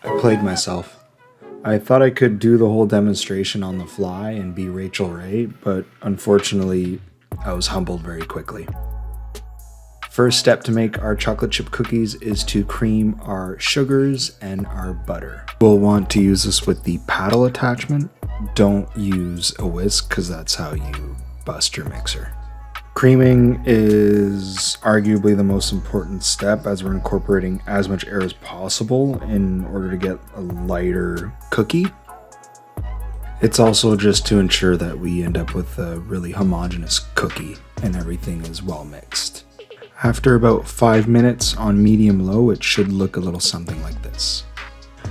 I played myself. I thought I could do the whole demonstration on the fly and be Rachel Ray, but unfortunately, I was humbled very quickly. First step to make our chocolate chip cookies is to cream our sugars and our butter. We'll want to use this with the paddle attachment. Don't use a whisk because that's how you bust your mixer. Creaming is arguably the most important step as we're incorporating as much air as possible in order to get a lighter cookie. It's also just to ensure that we end up with a really homogeneous cookie and everything is well mixed. After about 5 minutes on medium-low, it should look a little something like this.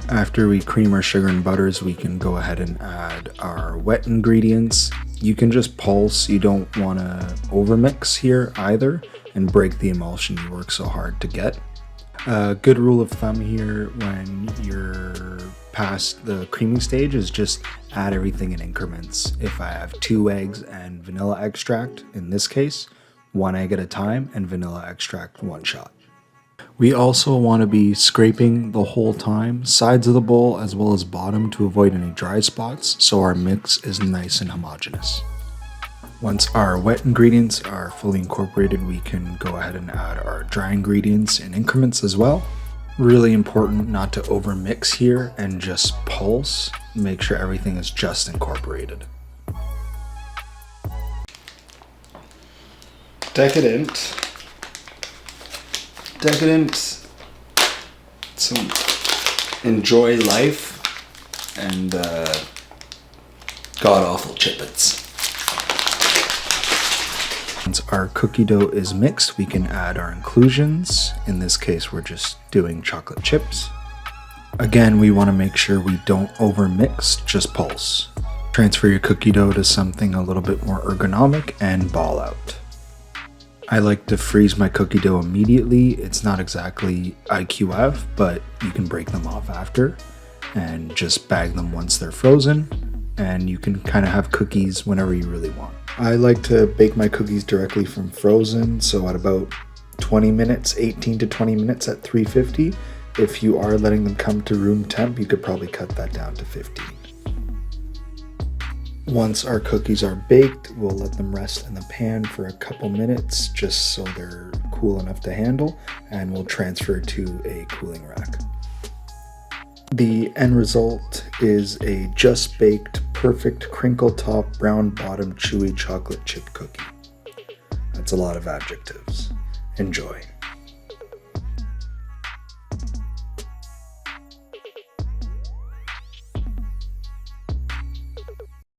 After we cream our sugar and butters, we can go ahead and add our wet ingredients. You can just pulse, you don't want to overmix here either and break the emulsion you work so hard to get. A good rule of thumb here when you're past the creaming stage is just add everything in increments. If I have 2 eggs and vanilla extract, in this case, 1 egg at a time and vanilla extract 1 shot. We also want to be scraping the whole time, sides of the bowl as well as bottom to avoid any dry spots so our mix is nice and homogeneous. Once our wet ingredients are fully incorporated, we can go ahead and add our dry ingredients in increments as well. Really important not to overmix here and just pulse, make sure everything is just incorporated. Decadent, some enjoy life, and god-awful chippets. Once our cookie dough is mixed, we can add our inclusions. In this case, we're just doing chocolate chips. Again, we want to make sure we don't overmix, just pulse. Transfer your cookie dough to something a little bit more ergonomic and ball out. I like to freeze my cookie dough immediately. It's not exactly IQF, but you can break them off after and just bag them once they're frozen, and you can kind of have cookies whenever you really want. I like to bake my cookies directly from frozen, so at about 20 minutes, 18 to 20 minutes at 350. If you are letting them come to room temp, you could probably cut that down to 15. Once our cookies are baked, we'll let them rest in the pan for a couple minutes just so they're cool enough to handle, and we'll transfer to a cooling rack. The end result is a just baked, perfect crinkle top, brown bottom, chewy chocolate chip cookie. That's a lot of adjectives. Enjoy.